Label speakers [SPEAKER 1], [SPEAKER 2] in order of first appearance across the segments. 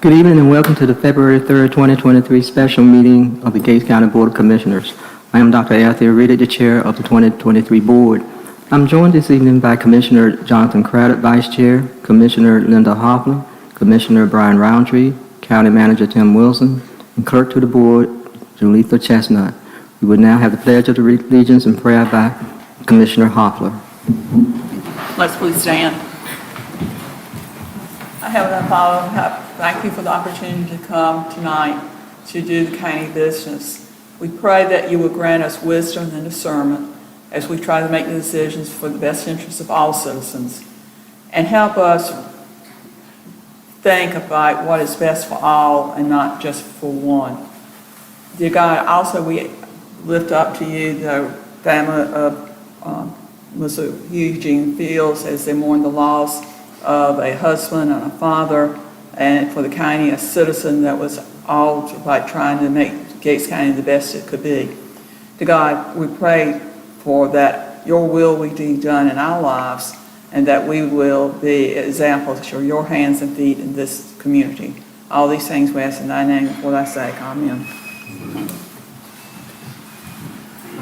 [SPEAKER 1] Good evening and welcome to the February 3rd, 2023 special meeting of the Gates County Board of Commissioners. I am Dr. Althea Reedy, the chair of the 2023 board. I'm joined this evening by Commissioner Jonathan Craddock, Vice Chair, Commissioner Linda Hoffler, Commissioner Brian Roundtree, County Manager Tim Wilson, and Clerk to the Board, Julitha Chestnut. We would now have the Pledge of Allegiance and prayer by Commissioner Hoffler.
[SPEAKER 2] Let's please stand. Heavenly Father, thank you for the opportunity to come tonight to do the county business. We pray that you will grant us wisdom and discernment as we try to make the decisions for the best interests of all citizens, and help us think about what is best for all and not just for one. Dear God, also we lift up to you the family of Mr. Eugene Fields as they mourn the loss of a husband and a father, and for the county, a citizen that was all about trying to make Gates County the best it could be. To God, we pray for that your will will be done in our lives, and that we will be examples, show your hands and feet in this community. All these things we ask in thy name, for thy sake. Amen.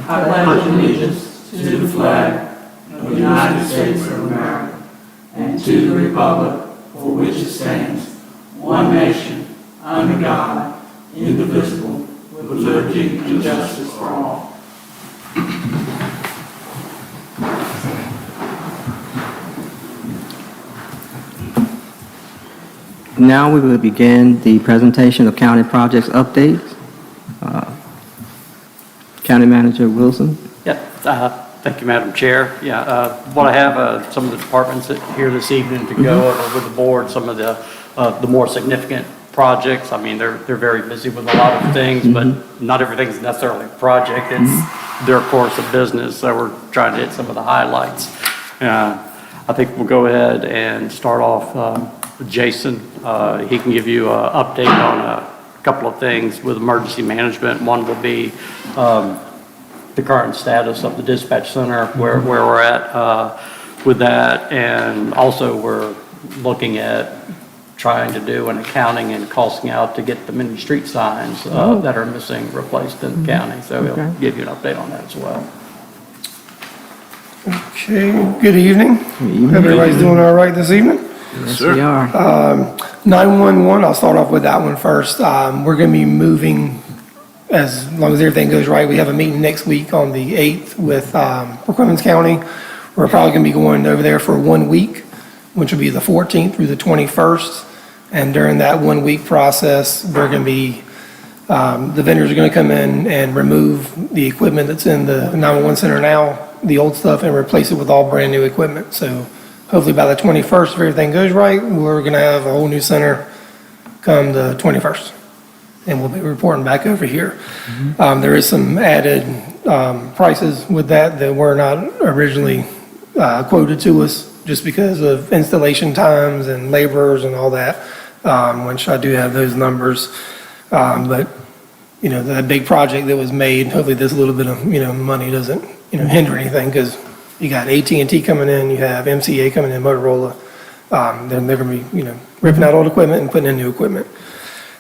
[SPEAKER 3] I pledge allegiance to the flag of the United States of America and to the republic for which it stands, one nation, under God, indivisible, with liberty and justice for all.
[SPEAKER 1] Now we will begin the presentation of county projects updates. County Manager Wilson.
[SPEAKER 4] Thank you, Madam Chair. What I have some of the departments here this evening to go over with the board, some of the more significant projects. I mean, they're very busy with a lot of things, but not everything's necessarily a project. It's their course of business, so we're trying to hit some of the highlights. I think we'll go ahead and start off with Jason. He can give you an update on a couple of things with emergency management. One will be the current status of the dispatch center, where we're at with that, and also we're looking at trying to do an accounting and costing out to get the many street signs that are missing replaced in the county. So we'll give you an update on that as well.
[SPEAKER 5] Okay, good evening. Everybody's doing all right this evening?
[SPEAKER 1] Yes, sir. We are.
[SPEAKER 5] 911, I'll start off with that one first. We're going to be moving, as long as everything goes right. We have a meeting next week on the 8th with Perquimans County. We're probably going to be going over there for 1 week, which will be the 14th through the 21st. And during that 1 week process, we're going to be, the vendors are going to come in and remove the equipment that's in the 911 center now, the old stuff, and replace it with all brand new equipment. So hopefully by the 21st, if everything goes right, we're going to have a whole new center come the 21st. And we'll be reporting back over here. There is some added prices with that were not originally quoted to us, just because of installation times and laborers and all that, which I do have those numbers. But, you know, that big project that was made, hopefully this little bit of, money doesn't, hinder anything, because you got AT&T coming in, you have MCA coming in, Motorola. Then they're going to be, ripping out old equipment and putting in new equipment.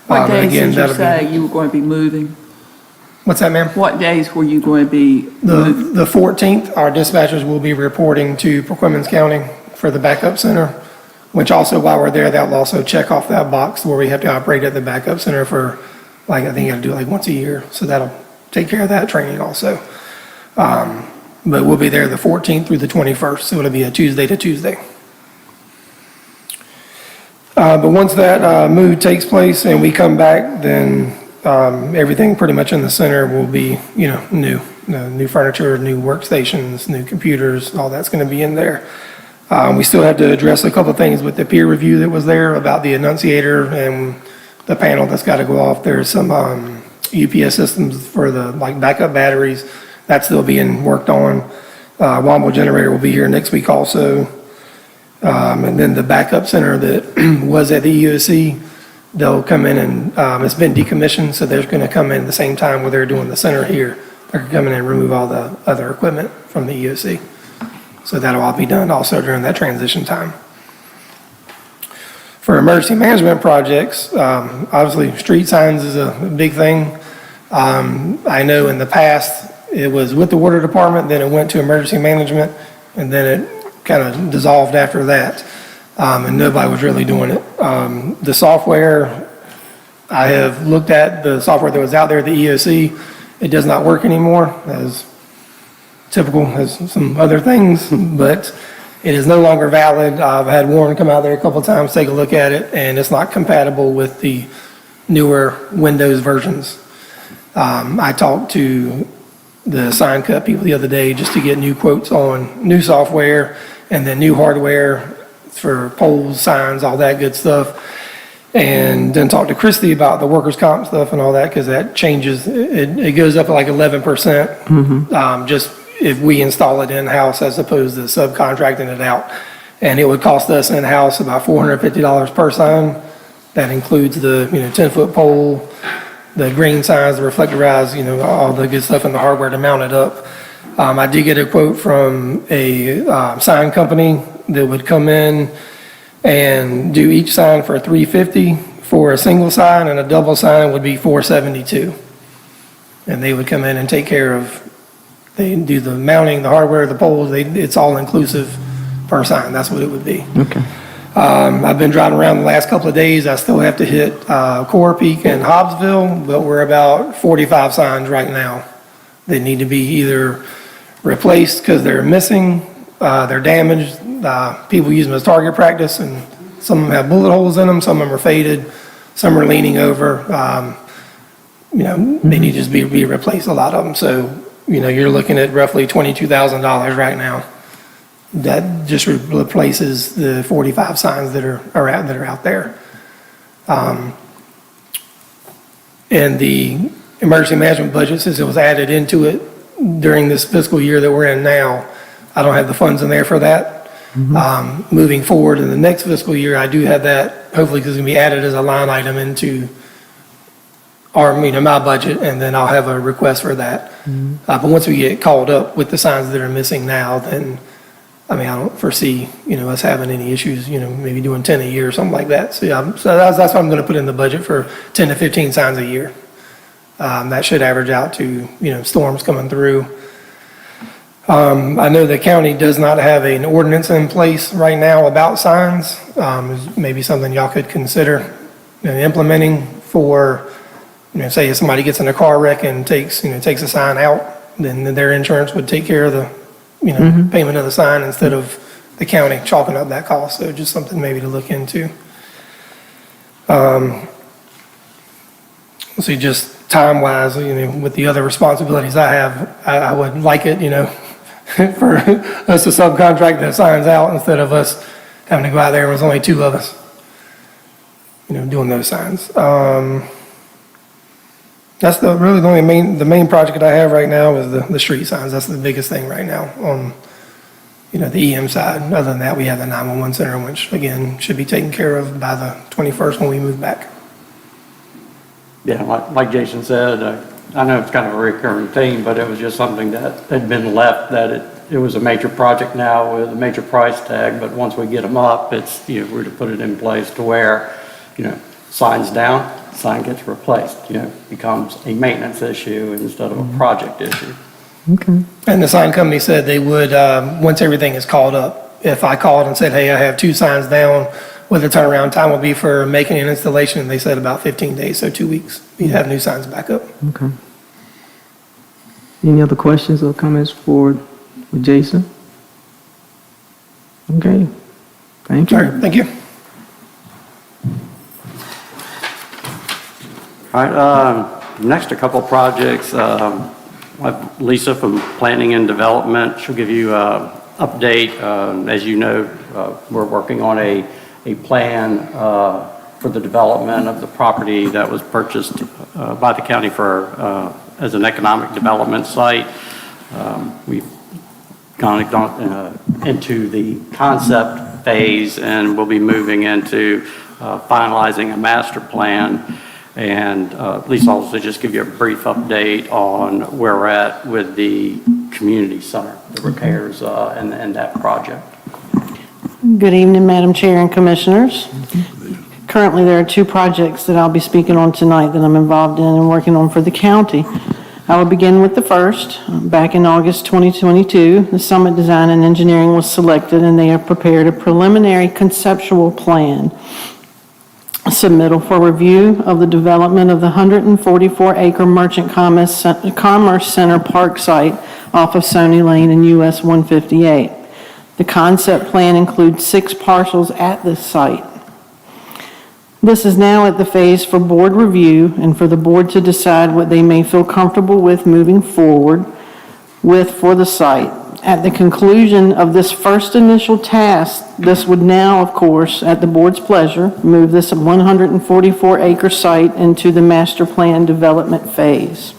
[SPEAKER 2] What days did you say you were going to be moving?
[SPEAKER 5] What's that, ma'am?
[SPEAKER 2] What days were you going to be moving?
[SPEAKER 5] The 14th, our dispatchers will be reporting to Perquimans County for the backup center, which also, while we're there, they'll also check off that box where we have to operate at the backup center for, I think you got to do it once a year. So that'll take care of that training also. But we'll be there the 14th through the 21st, so it'll be a Tuesday to Tuesday. But once that move takes place and we come back, then everything pretty much in the center will be, new. New furniture, new workstations, new computers, all that's going to be in there. We still have to address a couple of things with the peer review that was there about the annunciator and the panel that's got to go off. There's some UPS systems for the backup batteries. That's still being worked on. Womble generator will be here next week also. And then the backup center that was at the EOC, they'll come in and it's been decommissioned, so they're going to come in at the same time where they're doing the center here. They're coming in and remove all the other equipment from the EOC. So that'll all be done also during that transition time. For emergency management projects, obviously, street signs is a big thing. I know in the past, it was with the water department, then it went to emergency management, and then it kind of dissolved after that, and nobody was really doing it. The software, I have looked at the software that was out there, the EOC. It does not work anymore, as typical as some other things, but it is no longer valid. I've had Warren come out there a couple of times, take a look at it, and it's not compatible with the newer Windows versions. I talked to the sign cut people the other day just to get new quotes on new software and then new hardware for poles, signs, all that good stuff. And then talked to Christie about the workers' comp stuff and all that, because that changes, it goes up like 11%. Just if we install it in-house as opposed to subcontracting it out. And it would cost us in-house about $450 per sign. That includes the, 10-foot pole, the green signs, the reflectorized, all the good stuff and the hardware to mount it up. I did get a quote from a sign company that would come in and do each sign for $350 for a single sign, and a double sign would be $472. And they would come in and take care of, they do the mounting, the hardware, the poles, it's all inclusive per sign. That's what it would be.
[SPEAKER 1] Okay.
[SPEAKER 5] I've been driving around the last couple of days. I still have to hit Core Peak and Hobbsville, but we're about 45 signs right now that need to be either replaced because they're missing, they're damaged. People use them as target practice, and some of them have bullet holes in them, some of them are faded, some are leaning over. They need to just be replaced, a lot of them. So, you're looking at roughly $22,000 right now. That just replaces the 45 signs that are out there. And the emergency management budget, since it was added into it during this fiscal year that we're in now, I don't have the funds in there for that. Moving forward in the next fiscal year, I do have that, hopefully, because it's going to be added as a line item into my budget, and then I'll have a request for that. But once we get called up with the signs that are missing now, then, I don't foresee, us having any issues, maybe doing 10 a year or something like that. So, yeah, so that's what I'm going to put in the budget for 10 to 15 signs a year. That should average out to, storms coming through. I know the county does not have an ordinance in place right now about signs. Maybe something y'all could consider implementing for, say if somebody gets in a car wreck and takes a sign out, then their insurance would take care of the, payment of the sign instead of the county chalking up that cost. So just something maybe to look into. Let's see, just time-wise, with the other responsibilities I have, I would like it, for us to subcontract the signs out instead of us having to go out there and there's only two of us, doing those signs. That's the main project that I have right now is the street signs. That's the biggest thing right now on, the EM side. Other than that, we have the 911 center, which again, should be taken care of by the 21st when we move back.
[SPEAKER 4] Yeah, like Jason said, I know it's kind of a recurring theme, but it was just something that had been left, that it was a major project now with a major price tag, but once we get them up, it's, we're to put it in place to where, signs down, sign gets replaced, becomes a maintenance issue instead of a project issue.
[SPEAKER 1] Okay.
[SPEAKER 5] And the sign company said they would, once everything is called up, if I called and said, hey, I have 2 signs down, what the turnaround time will be for making an installation, they said about 15 days, so 2 weeks, you'd have new signs back up.
[SPEAKER 1] Okay. Any other questions or comments for Jason? Okay. Thank you.
[SPEAKER 5] All right, thank you.
[SPEAKER 4] All right, next, a couple projects. Lisa from Planning and Development, she'll give you an update. As you know, we're working on a plan for the development of the property that was purchased by the county for as an economic development site. We've gone into the concept phase, and we'll be moving into finalizing a master plan. And Lisa also just give you a brief update on where we're at with the community center, the repairs and that project.
[SPEAKER 6] Good evening, Madam Chair and Commissioners. Currently, there are 2 projects that I'll be speaking on tonight that I'm involved in and working on for the county. I will begin with the first. Back in August 2022, the Summit Design and Engineering was selected, and they have prepared a preliminary conceptual plan submittal for review of the development of the 144-acre Merchant Commerce Center Park site off of Sony Lane and US 158. The concept plan includes 6 parcels at this site. This is now at the phase for board review and for the board to decide what they may feel comfortable with moving forward with for the site. At the conclusion of this first initial task, this would now, of course, at the board's pleasure, move this 144-acre site into the master plan development phase.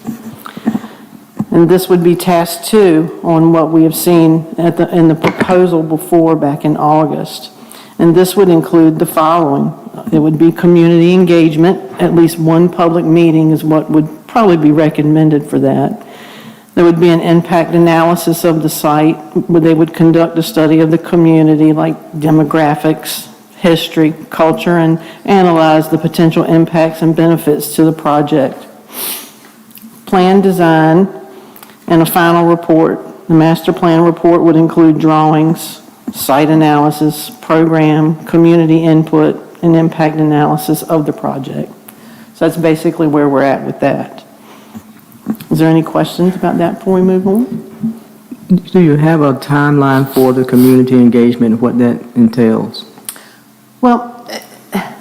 [SPEAKER 6] And this would be task 2 on what we have seen in the proposal before back in August. And this would include the following. It would be community engagement. At least 1 public meeting is what would probably be recommended for that. There would be an impact analysis of the site, where they would conduct a study of the community, like demographics, history, culture, and analyze the potential impacts and benefits to the project. Plan design and a final report. The master plan report would include drawings, site analysis, program, community input, and impact analysis of the project. So that's basically where we're at with that. Is there any questions about that before we move on?
[SPEAKER 1] Do you have a timeline for the community engagement, what that entails?
[SPEAKER 6] Well,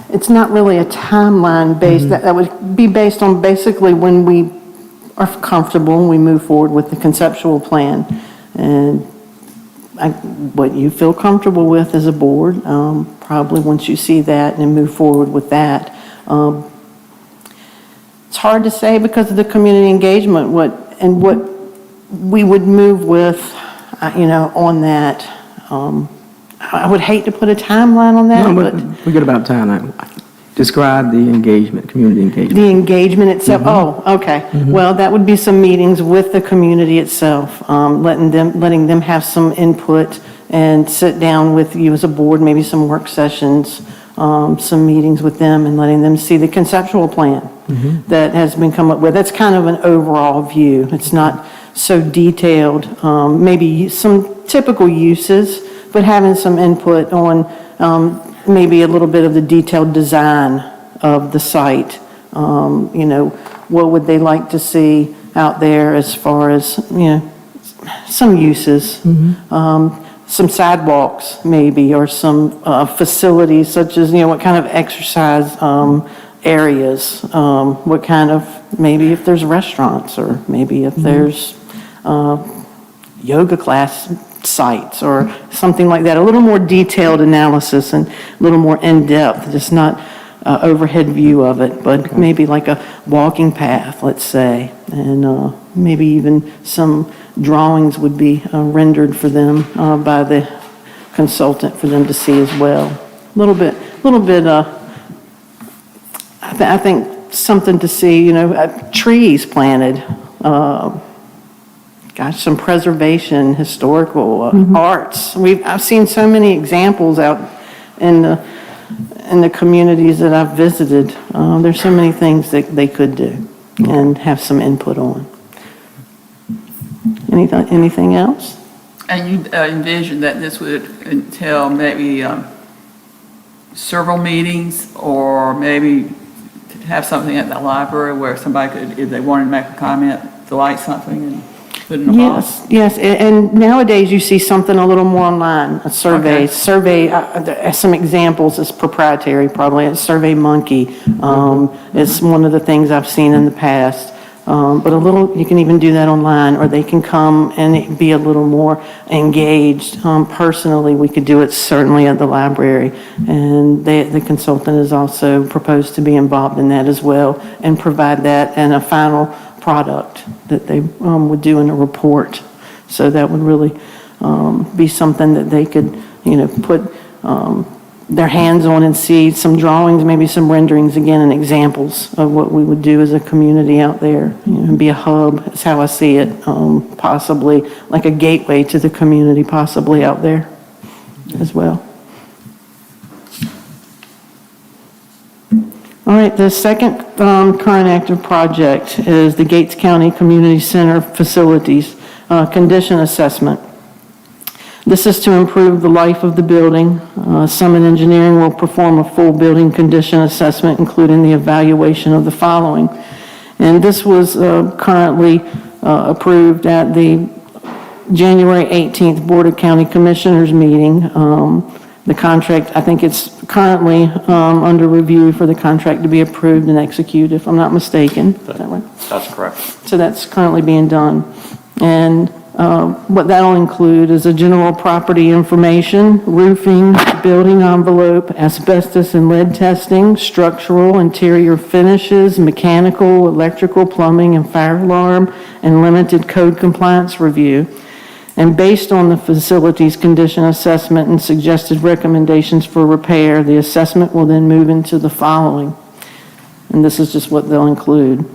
[SPEAKER 6] it's not really a timeline based, that would be based on basically when we are comfortable and we move forward with the conceptual plan. And what you feel comfortable with as a board, probably once you see that and move forward with that. It's hard to say because of the community engagement, what we would move with, on that. I would hate to put a timeline on that,
[SPEAKER 1] No,
[SPEAKER 6] but
[SPEAKER 1] forget about timeline. Describe the engagement, community engagement.
[SPEAKER 6] the engagement itself, oh, okay. Well, that would be some meetings with the community itself, letting them have some input and sit down with you as a board, maybe some work sessions, some meetings with them and letting them see the conceptual plan that has been come up with. That's kind of an overall view. It's not so detailed, maybe some typical uses, but having some input on maybe a little bit of the detailed design of the site. What would they like to see out there as far as, some uses. Some sidewalks maybe, or some facilities such as, what kind of exercise areas, what kind of, maybe if there's restaurants, or maybe if there's yoga class sites or something like that. A little more detailed analysis and a little more in-depth, just not overhead view of it, but maybe like a walking path, let's say, and maybe even some drawings would be rendered for them by the consultant for them to see as well. A little bit, I think something to see, trees planted, some preservation, historical arts. I've seen so many examples out in the communities that I've visited. There's so many things that they could do and have some input on. Anything else?
[SPEAKER 2] And you envision that this would entail maybe several meetings, or maybe have something at the library where somebody could, if they wanted to make a comment, delete something and put it in a box?
[SPEAKER 6] Yes, and nowadays you see something a little more online, a survey.
[SPEAKER 2] Okay.
[SPEAKER 6] Survey, some examples, is proprietary probably, it's Survey Monkey. It's one of the things I've seen in the past. But you can even do that online, or they can come and be a little more engaged. Personally, we could do it certainly at the library, and the consultant has also proposed to be involved in that as well, and provide that and a final product that they would do in a report. So that would really be something that they could, put their hands on and see some drawings, maybe some renderings again, and examples of what we would do as a community out there. Be a hub, that's how I see it, possibly like a gateway to the community, possibly out there as well. All right, the second current active project is the Gates County Community Center Facilities Condition Assessment. This is to improve the life of the building. Summit Engineering will perform a full building condition assessment, including the evaluation of the following. And this was currently approved at the January 18th Board of County Commissioners meeting. The contract, I think it's currently under review for the contract to be approved and executed, if I'm not mistaken. Is that right?
[SPEAKER 4] That's correct.
[SPEAKER 6] So that's currently being done. And what that'll include is a general property information, roofing, building envelope, asbestos and lead testing, structural, interior finishes, mechanical, electrical, plumbing, and fire alarm, and limited code compliance review. And based on the facilities condition assessment and suggested recommendations for repair, the assessment will then move into the following. And this is just what they'll include: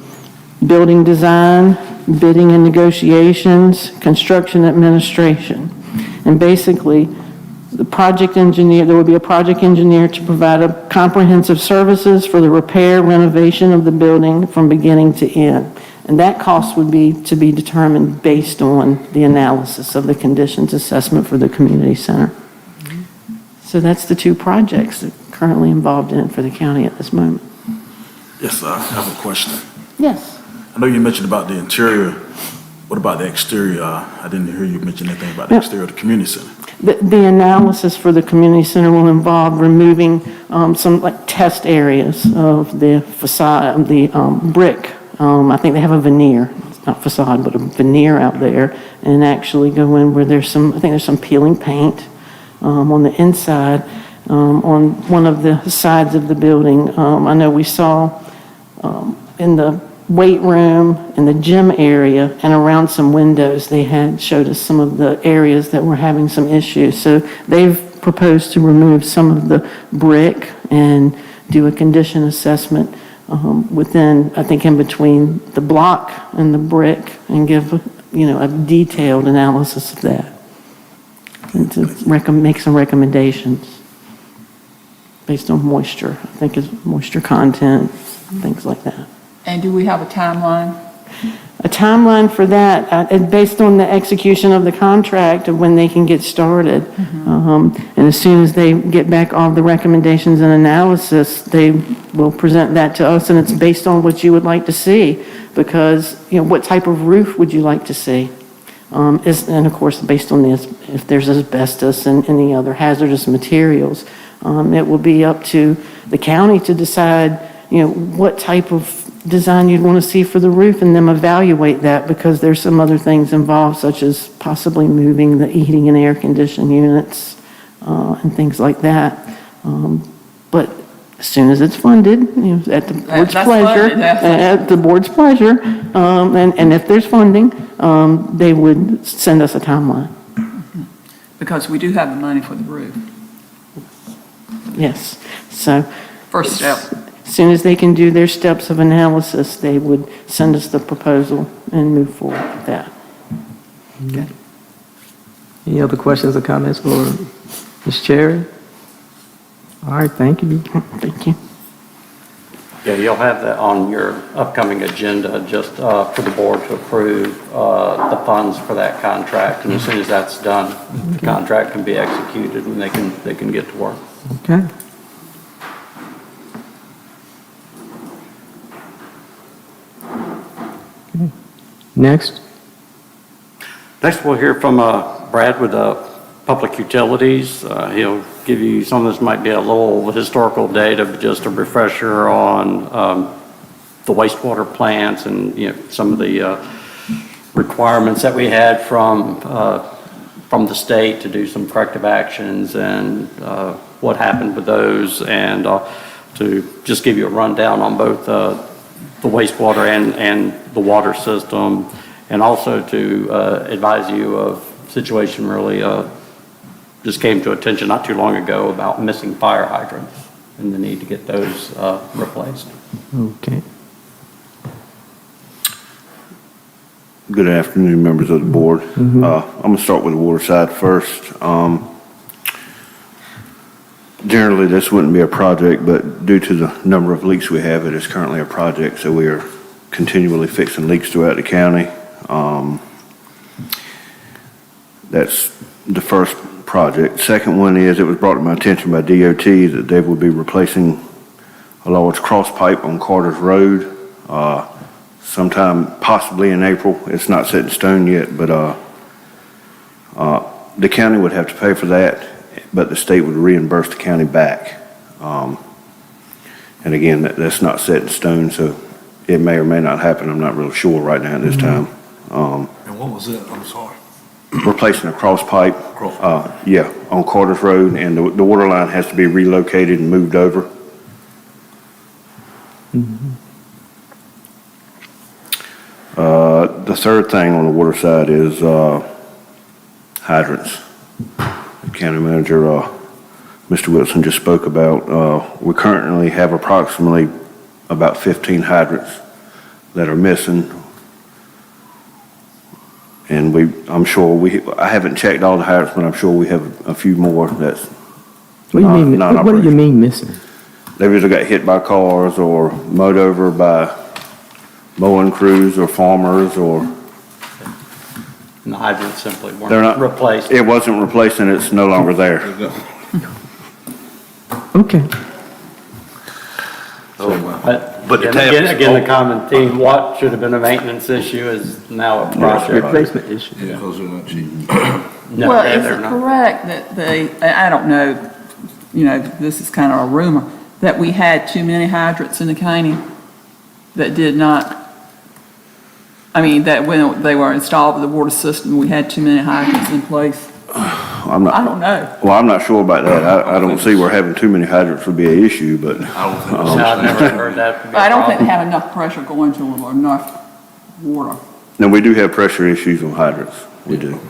[SPEAKER 6] building design, bidding and negotiations, construction administration. And basically, the project engineer, there will be a project engineer to provide a comprehensive services for the repair, renovation of the building from beginning to end. And that cost would be to be determined based on the analysis of the conditions assessment for the community center. So that's the two projects that are currently involved in it for the county at this moment.
[SPEAKER 7] Yes, I have a question.
[SPEAKER 6] Yes.
[SPEAKER 7] I know you mentioned about the interior. What about the exterior? I didn't hear you mention anything about the exterior of the community center.
[SPEAKER 6] The analysis for the community center will involve removing some like test areas of the facade, the brick. I think they have a veneer, it's not facade, but a veneer out there, and actually go in where there's some, I think there's some peeling paint on the inside, on one of the sides of the building. I know we saw in the weight room, in the gym area, and around some windows, they had showed us some of the areas that were having some issues. So they've proposed to remove some of the brick and do a condition assessment within, I think, in between the block and the brick, and give, a detailed analysis of that. And to make some recommendations based on moisture, I think is moisture content, things like that.
[SPEAKER 2] And do we have a timeline?
[SPEAKER 6] A timeline for that, based on the execution of the contract of when they can get started. And as soon as they get back all the recommendations and analysis, they will present that to us, and it's based on what you would like to see. Because, what type of roof would you like to see? And of course, based on this, if there's asbestos and any other hazardous materials, it will be up to the county to decide, what type of design you'd want to see for the roof, and then evaluate that, because there's some other things involved, such as possibly moving the heating and air conditioning units and things like that. But as soon as it's funded, at the board's
[SPEAKER 2] That's
[SPEAKER 6] pleasure,
[SPEAKER 2] funded, that's
[SPEAKER 6] at the board's pleasure, and if there's funding, they would send us a timeline.
[SPEAKER 2] Because we do have the money for the roof.
[SPEAKER 6] Yes. So
[SPEAKER 2] First step.
[SPEAKER 6] as soon as they can do their steps of analysis, they would send us the proposal and move forward with that.
[SPEAKER 1] Okay. Any other questions or comments for Ms. Cherry? All right, thank you.
[SPEAKER 6] Thank you.
[SPEAKER 4] Yeah, you'll have that on your upcoming agenda, just for the board to approve the funds for that contract. And as soon as that's done, the contract can be executed and they can get to work.
[SPEAKER 1] Okay. Next.
[SPEAKER 4] Next, we'll hear from Brad with Public Utilities. He'll give you, some of this might be a little historical data, but just a refresher on the wastewater plants and, some of the requirements that we had from the state to do some corrective actions, and what happened with those, and to just give you a rundown on both the wastewater and the water system, and also to advise you of situation really just came to attention not too long ago about missing fire hydrants and the need to get those replaced.
[SPEAKER 1] Okay.
[SPEAKER 8] Good afternoon, members of the board. I'm going to start with the water side first. Generally, this wouldn't be a project, but due to the number of leaks we have, it is currently a project, so we are continually fixing leaks throughout the county. That's the first project. Second one is, it was brought to my attention by DOT that they will be replacing a large cross pipe on Carter's Road sometime possibly in April. It's not set in stone yet, but the county would have to pay for that, but the state would reimburse the county back. And again, that's not set in stone, so it may or may not happen. I'm not real sure right now at this time.
[SPEAKER 7] And what was it? I'm sorry.
[SPEAKER 8] Replacing a cross pipe, yeah, on Carter's Road, and the water line has to be relocated and moved over. The third thing on the water side is hydrants. The county manager, Mr. Wilson, just spoke about. We currently have approximately about 15 hydrants that are missing. And I'm sure I haven't checked all the hydrants, but I'm sure we have a few more that's
[SPEAKER 1] What do you mean, what do you mean missing?
[SPEAKER 8] they've either got hit by cars or mowed over by mowing crews or farmers, or
[SPEAKER 4] And the hydrants simply
[SPEAKER 8] they're not
[SPEAKER 4] weren't replaced.
[SPEAKER 8] It wasn't replaced, and it's no longer there.
[SPEAKER 1] Okay.
[SPEAKER 7] But the tap is
[SPEAKER 4] Again, the common theme, what should have been a maintenance issue is now a project.
[SPEAKER 1] Replacement issue.
[SPEAKER 7] Yeah, because they're not cheap.
[SPEAKER 4] No,
[SPEAKER 2] Well,
[SPEAKER 4] they're
[SPEAKER 2] is it
[SPEAKER 4] not.
[SPEAKER 2] correct that I don't know, this is kind of a rumor, that we had too many hydrants in the county that did not, that when they were installed with the water system, we had too many hydrants in place? I don't know.
[SPEAKER 8] Well, I'm not sure about that. I don't see where having too many hydrants would be an issue, but
[SPEAKER 7] I don't think
[SPEAKER 4] No, I've never heard that to be a
[SPEAKER 2] I don't think they
[SPEAKER 4] problem.
[SPEAKER 2] have enough pressure going to them or enough water.
[SPEAKER 8] no, we do have pressure issues on hydrants. We do.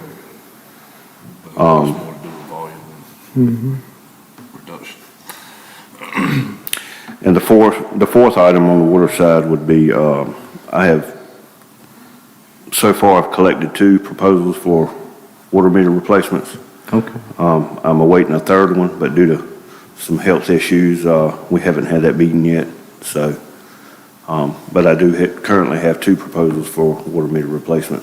[SPEAKER 7] it's more to do with volume than reduction.
[SPEAKER 8] And the fourth item on the water side would be, so far I've collected 2 proposals for water meter replacements.
[SPEAKER 1] Okay.
[SPEAKER 8] I'm awaiting a third one, but due to some health issues, we haven't had that meeting yet, so, but I do currently have 2 proposals for water meter replacement.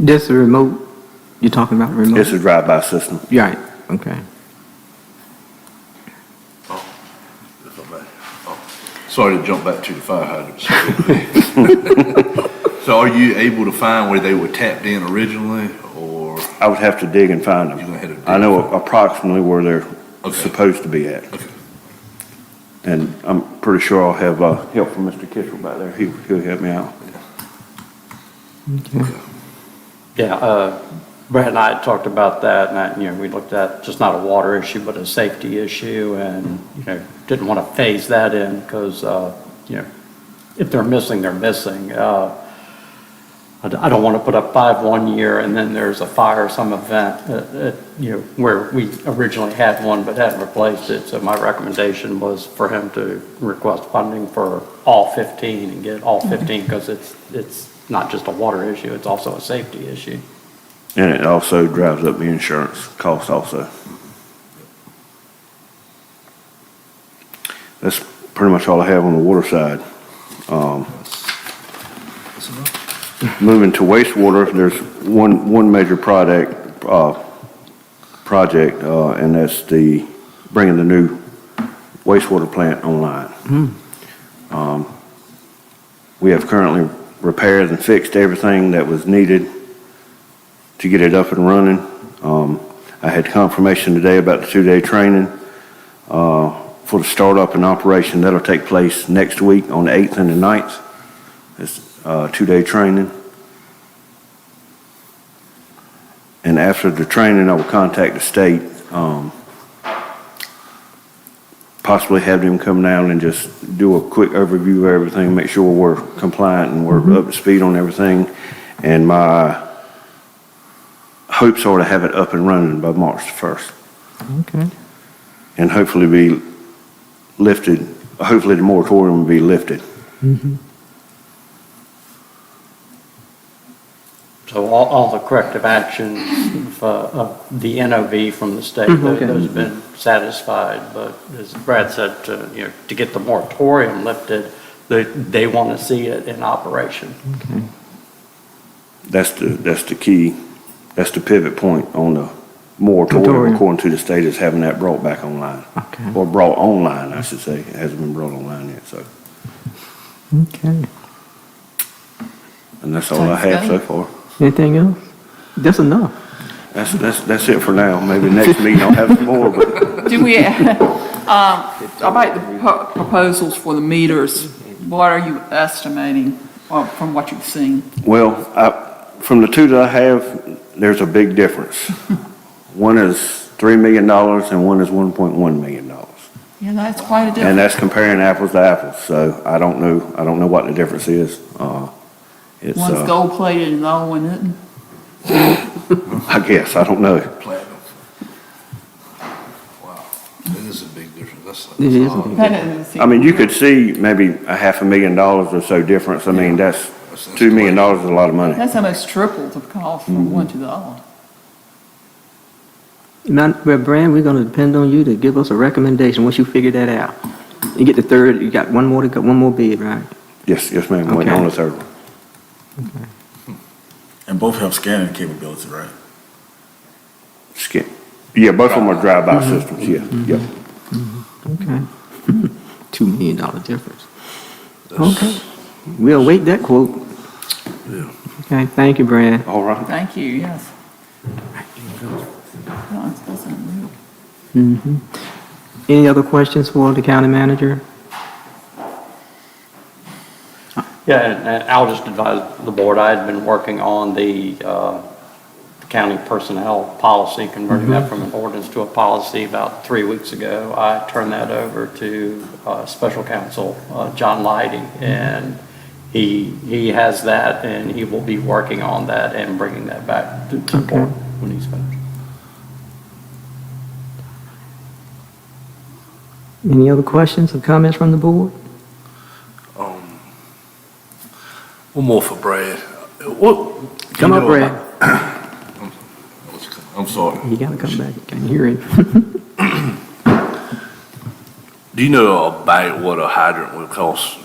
[SPEAKER 1] Just a remote, you're talking about a remote?
[SPEAKER 8] It's a drive-by system.
[SPEAKER 1] Right, okay.
[SPEAKER 7] That's not bad. Sorry to jump back to the fire hydrants. So are you able to find where they were tapped in originally, or?
[SPEAKER 8] I would have to dig and find
[SPEAKER 7] You're gonna have to
[SPEAKER 8] them.
[SPEAKER 7] dig
[SPEAKER 8] I know
[SPEAKER 7] and find
[SPEAKER 8] approximately where they're
[SPEAKER 7] Okay.
[SPEAKER 8] supposed to be at.
[SPEAKER 7] Okay.
[SPEAKER 8] And I'm pretty sure I'll have help from Mr. Kitchell back there. He'll help me out.
[SPEAKER 4] Yeah, Brett and I had talked about that, and we looked at just not a water issue, but a safety issue, and, didn't want to phase that in, because, if they're missing, they're missing. I don't want to put up 5 one year, and then there's a fire, some event, where we originally had one but hadn't replaced it. So my recommendation was for him to request funding for all 15 and get all 15, because it's not just a water issue, it's also a safety issue.
[SPEAKER 8] And it also drives up the insurance cost also. That's pretty much all I have on the water side. Moving to wastewater, there's one major project, and that's bringing the new wastewater plant online. We have currently repaired and fixed everything that was needed to get it up and running. I had confirmation today about the 2-day training for the startup and operation. That'll take place next week on the 8th and the 9th. It's 2-day training. And after the training, I will contact the state, possibly have them come down and just do a quick overview of everything, make sure we're compliant and we're up to speed on everything. And my hopes are to have it up and running by March the 1st.
[SPEAKER 1] Okay.
[SPEAKER 8] And hopefully be lifted, hopefully the moratorium will be lifted.
[SPEAKER 4] So all the corrective actions of the NOV from the state,
[SPEAKER 1] Okay.
[SPEAKER 4] those have been satisfied. But as Brad said, to get the moratorium lifted, they want to see it in operation.
[SPEAKER 1] Okay.
[SPEAKER 8] That's the key, that's the pivot point on the moratorium,
[SPEAKER 1] Moratorium.
[SPEAKER 8] according to the state, is having that brought back online.
[SPEAKER 1] Okay.
[SPEAKER 8] Or brought online, I should say. It hasn't been brought online yet, so.
[SPEAKER 1] Okay.
[SPEAKER 8] And that's all I have so far.
[SPEAKER 1] Anything else? That's enough.
[SPEAKER 8] That's it for now. Maybe next meeting I'll have some more, but
[SPEAKER 2] Do we, about the proposals for the meters, what are you estimating from what you've seen?
[SPEAKER 8] well, from the two that I have, there's a big difference. One is $3 million and one is $1.1 million.
[SPEAKER 2] Yeah, that's quite a
[SPEAKER 8] And
[SPEAKER 2] difference.
[SPEAKER 8] that's comparing apples to apples, so I don't know what the difference is. It's,
[SPEAKER 2] One's gold plated and the other one isn't.
[SPEAKER 8] I guess, I don't know.
[SPEAKER 3] Platinum. Wow, that is a big difference. That's
[SPEAKER 1] It is a
[SPEAKER 3] lot.
[SPEAKER 1] big
[SPEAKER 2] That doesn't seem-
[SPEAKER 8] I mean, you could see maybe $500,000 or so difference. I mean, that's, $2 million is a lot of money.
[SPEAKER 2] That's almost triple the cost from one to the other.
[SPEAKER 1] Now, well, Brand, we're gonna depend on you to give us a recommendation once you figure that out. You get the third, you got one more bid, right?
[SPEAKER 8] Yes, ma'am, waiting on the
[SPEAKER 1] Okay.
[SPEAKER 8] third one.
[SPEAKER 7] And both have scanning capability, right?
[SPEAKER 8] Yeah, both of them are drive-by systems, yeah.
[SPEAKER 1] Okay. $2 million difference. Okay. We'll await that quote.
[SPEAKER 3] Yeah.
[SPEAKER 1] Okay, thank you, Brad.
[SPEAKER 8] All right.
[SPEAKER 2] Thank you, yes. No, that's unreal.
[SPEAKER 1] Any other questions for the county manager?
[SPEAKER 4] Yeah, and I'll just advise the board, I had been working on the county personnel policy, converting that from an ordinance to a policy about 3 weeks ago. I turned that over to special counsel, John Leidy, and he has that, and he will be working on that and bringing that back to the board when he's finished.
[SPEAKER 1] Any other questions or comments from the board?
[SPEAKER 3] One more for Brad. What?
[SPEAKER 1] Come up, Brad.
[SPEAKER 3] I'm sorry.
[SPEAKER 1] You gotta come back, you can't hear him.
[SPEAKER 3] Do you know about what a hydrant would cost?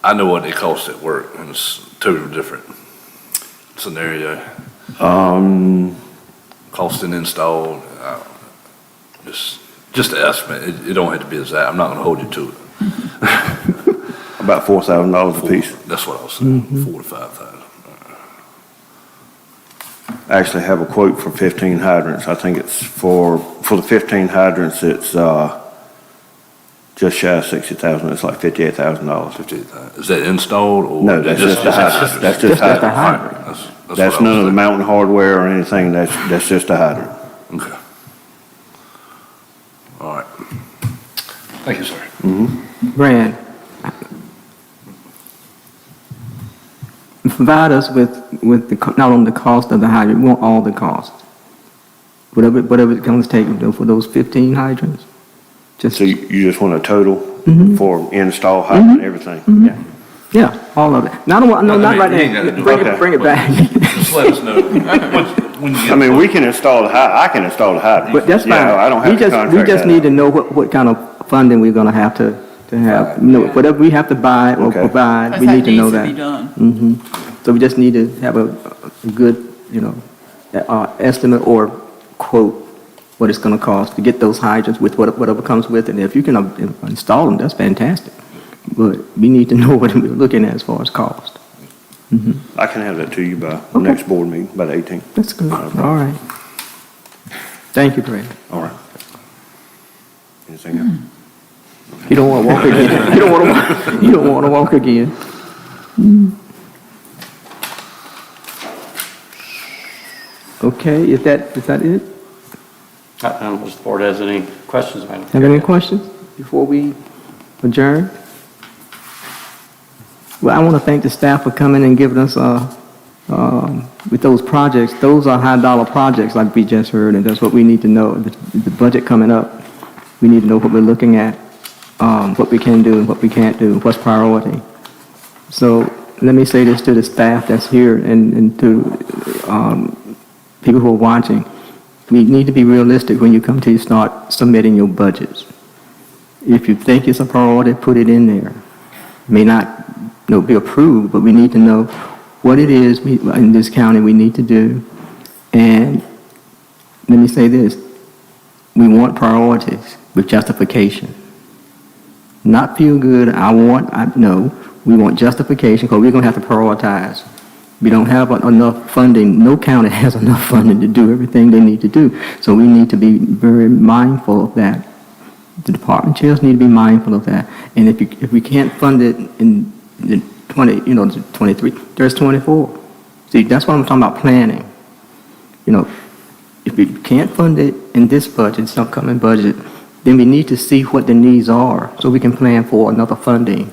[SPEAKER 3] I know what it costs at work, and it's a totally different scenario. Cost and installed, just an estimate. It don't have to be exact. I'm not gonna hold you to it.
[SPEAKER 8] About $4,000 a piece.
[SPEAKER 3] That's what I was saying, 4 to 5,000.
[SPEAKER 8] I actually have a quote for 15 hydrants. I think it's for the 15 hydrants, it's just shy of 60,000. It's like $58,000.
[SPEAKER 3] 58,000. Is that installed or?
[SPEAKER 8] No, that's just the hydrant. That's just
[SPEAKER 1] Just the
[SPEAKER 8] hydrant.
[SPEAKER 1] hydrant.
[SPEAKER 8] That's none of the mountain hardware or anything. That's just a hydrant.
[SPEAKER 3] Okay. All right. Thank you, sir.
[SPEAKER 1] Brad, provide us with not only the cost of the hydrant, we want all the costs. Whatever it's gonna take for those 15 hydrants. Just,
[SPEAKER 8] So you just want a total for install hydrant and everything?
[SPEAKER 1] yeah, all of it. Not right
[SPEAKER 3] you ain't gotta
[SPEAKER 1] now.
[SPEAKER 3] do
[SPEAKER 1] Bring
[SPEAKER 8] it.
[SPEAKER 1] it, bring it back.
[SPEAKER 3] Just let us know when you get.
[SPEAKER 8] I mean, we can install the hydrant. I can install the hydrant.
[SPEAKER 1] But that's fine.
[SPEAKER 8] Yeah, I don't have to
[SPEAKER 1] We
[SPEAKER 8] contract
[SPEAKER 1] just
[SPEAKER 8] that
[SPEAKER 1] need
[SPEAKER 8] out.
[SPEAKER 1] to know what kind of funding we're gonna have to have. You know, whatever we have to buy or
[SPEAKER 8] Okay.
[SPEAKER 1] provide,
[SPEAKER 2] Because
[SPEAKER 1] we
[SPEAKER 2] that
[SPEAKER 1] need to know
[SPEAKER 2] needs to
[SPEAKER 1] that.
[SPEAKER 2] be done.
[SPEAKER 1] So we just need to have a good, estimate or quote what it's gonna cost to get those hydrants with whatever comes with it. And if you can install them, that's fantastic. But we need to know what we're looking at as far as cost.
[SPEAKER 8] I can have that to you by next board meeting, by the 18th.
[SPEAKER 1] That's good. All right. Thank you, Brad.
[SPEAKER 8] All right. Anything else?
[SPEAKER 1] You don't wanna walk again. You don't wanna walk again. Okay, is that it?
[SPEAKER 4] I don't know if the board has any questions, Madam
[SPEAKER 1] Have
[SPEAKER 4] Chair.
[SPEAKER 1] any questions before we adjourn? Well, I want to thank the staff for coming and giving us, with those projects, those are high-dollar projects like we just heard, and that's what we need to know. The budget coming up, we need to know what we're looking at, what we can do and what we can't do, what's priority. So let me say this to the staff that's here and to people who are watching. We need to be realistic when you come to start submitting your budgets. If you think it's a priority, put it in there. May not be approved, but we need to know what it is in this county we need to do. And let me say this, we want priorities with justification. Not feel good, no, we want justification because we're going to have to prioritize. We don't have enough funding, no county has enough funding to do everything they need to do. So we need to be very mindful of that. The department chairs need to be mindful of that. And if we can't fund it in the 23, there's 24. See, that's what I'm talking about, planning. If we can't fund it in this budget, this upcoming budget, then we need to see what the needs are so we can plan for another funding.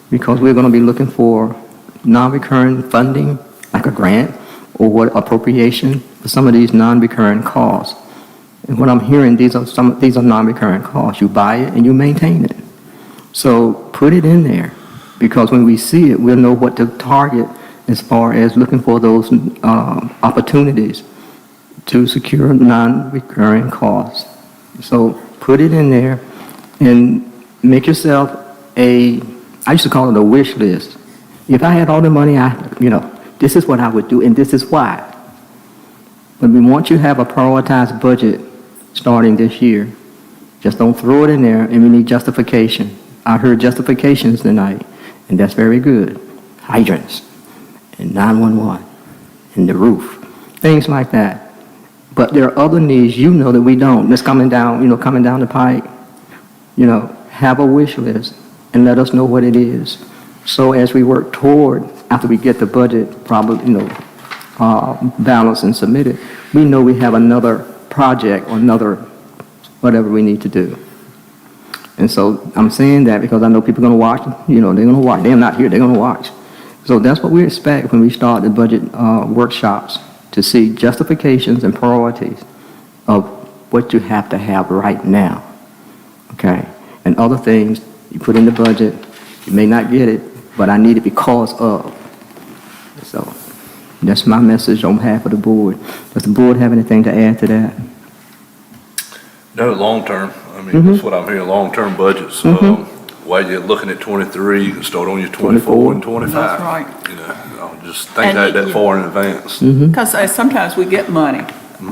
[SPEAKER 1] Because we're going to be looking for non-recurring funding, like a grant or what appropriation for some of these non-recurring costs. And what I'm hearing, these are non-recurring costs. You buy it and you maintain it. So put it in there, because when we see it, we'll know what to target as far as looking for those opportunities to secure non-recurring costs. So put it in there and make yourself I used to call it a wish list. If I had all the money, this is what I would do and this is why. But we want you to have a prioritized budget starting this year. Just don't throw it in there, and we need justification. I heard justifications tonight, and that's very good. Hydrants, and 911, and the roof, things like that. But there are other needs that we don't. That's coming down the pike. Have a wish list and let us know what it is. So as we work toward, after we get the budget probably, balanced and submitted, we know we have another project or another whatever we need to do. And so I'm saying that because I know people are going to watch, they're going to watch. They're not here, they're going to watch. So that's what we expect when we start the budget workshops, to see justifications and priorities of what you have to have right now, okay? And other things you put in the budget, you may not get it, but I need it because of. So that's my message on behalf of the board. Does the board have anything to add to that?
[SPEAKER 9] No, long-term. I mean, that's what I'm hearing, long-term budgets. While you're looking at 23, you can start on your 24 and 25.
[SPEAKER 2] That's right.
[SPEAKER 9] I'll just think that far in advance.
[SPEAKER 2] Because sometimes we get money,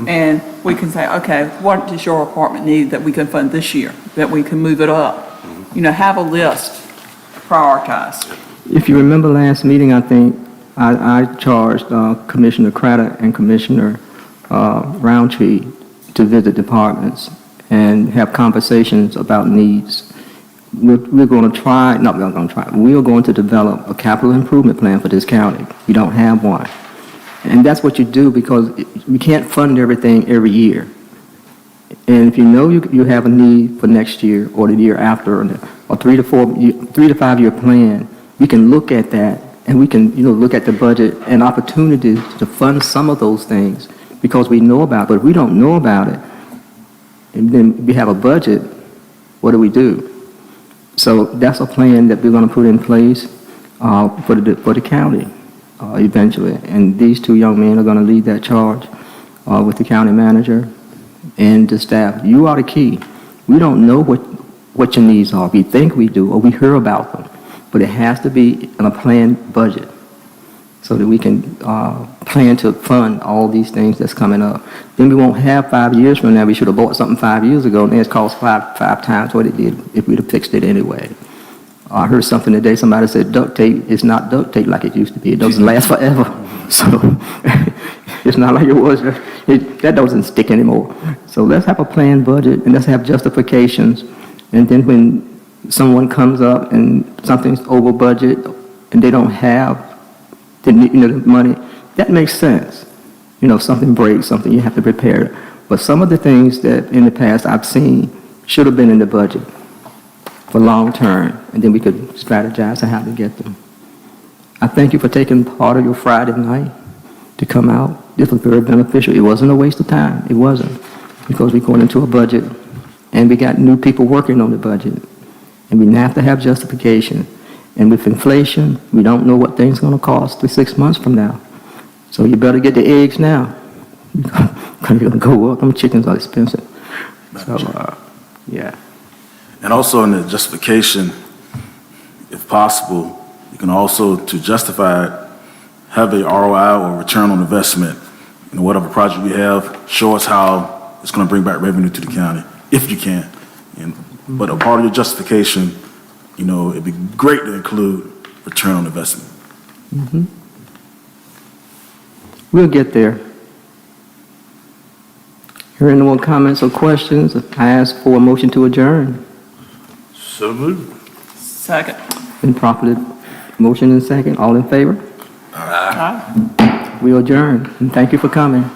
[SPEAKER 2] and we can say, okay, what does your department need that we can fund this year, that we can move it up? Have a list, prioritize.
[SPEAKER 1] If you remember last meeting, I think I charged Commissioner Craddock and Commissioner Roundtree to visit departments and have conversations about needs. We're going to try, not we're going to try, we are going to develop a capital improvement plan for this county. We don't have one. And that's what you do, because we can't fund everything every year. And if you have a need for next year or the year after, or 3 to 5 year plan, we can look at that and we can look at the budget and opportunities to fund some of those things because we know about it. But if we don't know about it, and then we have a budget, what do? So that's a plan that we're going to put in place for the county eventually. And these two young men are going to lead that charge with the county manager and the staff. You are the key. We don't know what your needs are. We think we do, or we hear about them. But it has to be in a planned budget so that we can plan to fund all these things that's coming up. Then we won't have 5 years from now. We should have bought something 5 years ago, and it's cost five times what it did if we'd have fixed it anyway. I heard something today. Somebody said duct tape is not duct tape like it used to be. It doesn't last forever. So it's not like it was. That doesn't stick anymore. So let's have a planned budget, and let's have justifications. And then when someone comes up and something's over budget and they don't have the money, that makes sense. Something breaks, something you have to prepare. But some of the things that in the past I've seen should have been in the budget for long term, and then we could strategize on how to get them. I thank you for taking part of your Friday night to come out. This was very beneficial. It wasn't a waste of time. It wasn't, because we're going into a budget and we got new people working on the budget. And we have to have justification. And with inflation, we don't know what things gonna cost 6 months from now. So you better get the eggs now. Because you're gonna go up, them chickens are expensive. So, yeah.
[SPEAKER 7] And also in the justification, if possible, you can also, to justify it, have a ROI or return on investment in whatever project we have. Show us how it's going to bring back revenue to the county, if you can. But a part of your justification, it'd be great to include return on investment.
[SPEAKER 1] We'll get there. Hearing no more comments or questions, I ask for a motion to adjourn.
[SPEAKER 9] So moved.
[SPEAKER 2] Second.
[SPEAKER 1] Been properly motion and second. All in favor?
[SPEAKER 2] Aye.
[SPEAKER 1] We adjourn, and thank you for coming.